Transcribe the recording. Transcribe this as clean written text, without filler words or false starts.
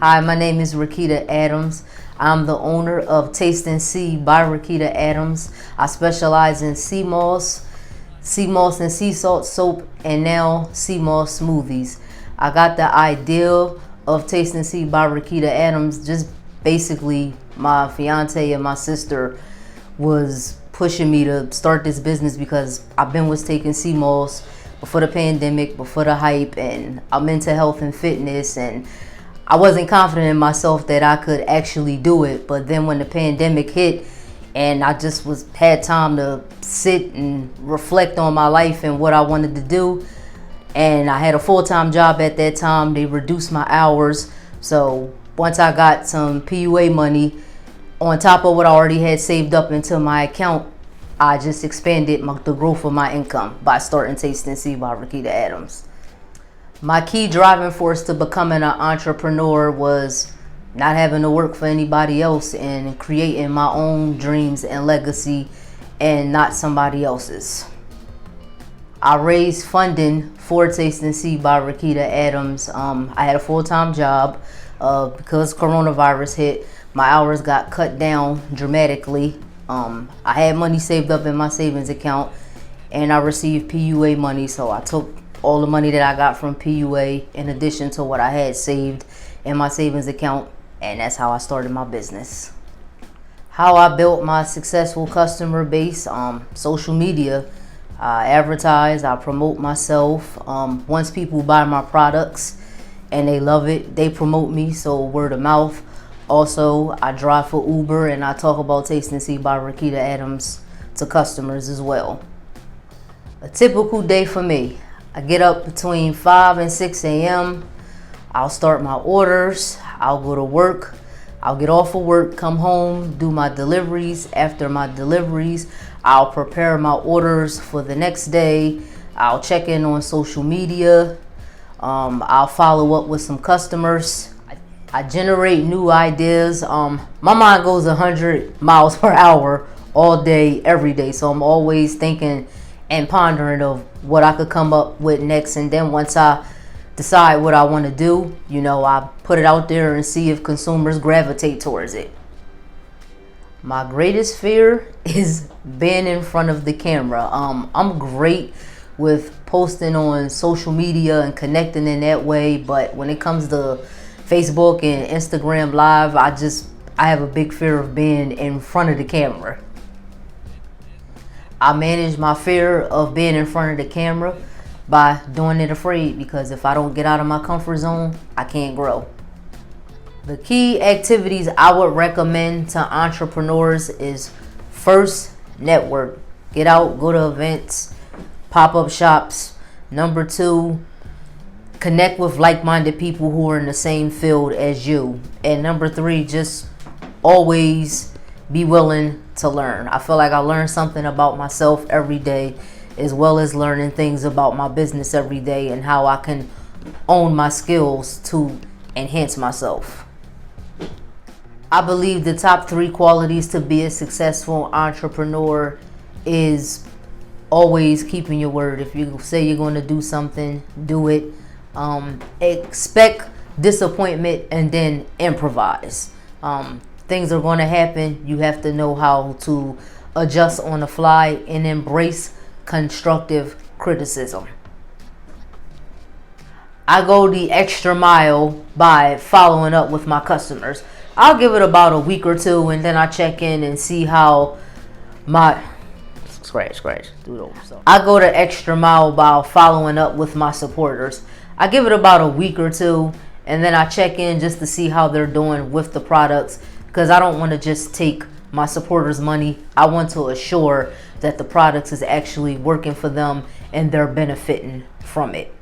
Hi, my name is Rakita Adams. I'm the owner of Tast3-N-C by Rakita Adams. I specialize in sea moss and sea salt soap, and now sea moss smoothies. I got the idea of Tast3-N-C by Rakita Adams just basically my fiance and my sister was pushing me to start this business because I've been taking sea moss before the pandemic, before the hype, and I'm into health and fitness, and I wasn't confident in myself that I could actually do it. But then when the pandemic hit and I just had time to sit and reflect on my life and what I wanted to do, and I had a full-time job at that time, they reduced my hours. So once I got some PUA money on top of what I already had saved up into my account, I just expanded the growth of my income by starting Tast3-N-C by Rakita Adams. My key driving force to becoming an entrepreneur was not having to work for anybody else and creating my own dreams and legacy and not somebody else's. I raised funding for Tast3-N-C by Rakita Adams. I had a full-time job. Because coronavirus hit, my hours got cut down dramatically. I had money saved up in my savings account, and I received PUA money, so I took all the money that I got from PUA in addition to what I had saved in my savings account, and that's how I started my business. How I built my successful customer base: social media. I advertise, I promote myself. Once people buy my products and they love it, they promote me, so word of mouth. Also, I drive for Uber and I talk about Tast3-N-C by Rakita Adams to customers as well. A typical day for me: I get up between 5 and 6 a.m. I'll start my orders. I'll go to work. I'll get off of work, come home, do my deliveries. After my deliveries, I'll prepare my orders for the next day. I'll check in on social media. I'll follow up with some customers. I generate new ideas. My mind goes 100 miles per hour all day, every day. So I'm always thinking and pondering of what I could come up with next. And then once I decide what I want to do, I put it out there and see if consumers gravitate towards it. My greatest fear is being in front of the camera. I'm great with posting on social media and connecting in that way, but when it comes to Facebook and Instagram Live, I have a big fear of being in front of the camera. I manage my fear of being in front of the camera by doing it afraid, because if I don't get out of my comfort zone, I can't grow. The key activities I would recommend to entrepreneurs is: first, network. Get out, go to events, pop-up shops. Number 2, connect with like-minded people who are in the same field as you. And number 3, just always be willing to learn. I feel like I learn something about myself every day, as well as learning things about my business every day and how I can own my skills to enhance myself. I believe the top 3 qualities to be a successful entrepreneur is always keeping your word. If you say you're going to do something, do it. Expect disappointment and then improvise. Things are going to happen. You have to know how to adjust on the fly and embrace constructive criticism. I go the extra mile by following up with my customers. I'll give it about a week or 2, and then I check in and see how my I go the extra mile by following up with my supporters. I give it about a week or 2, and then I check in just to see how they're doing with the products, because I don't want to just take my supporters' money. I want to assure that the products is actually working for them and they're benefiting from it.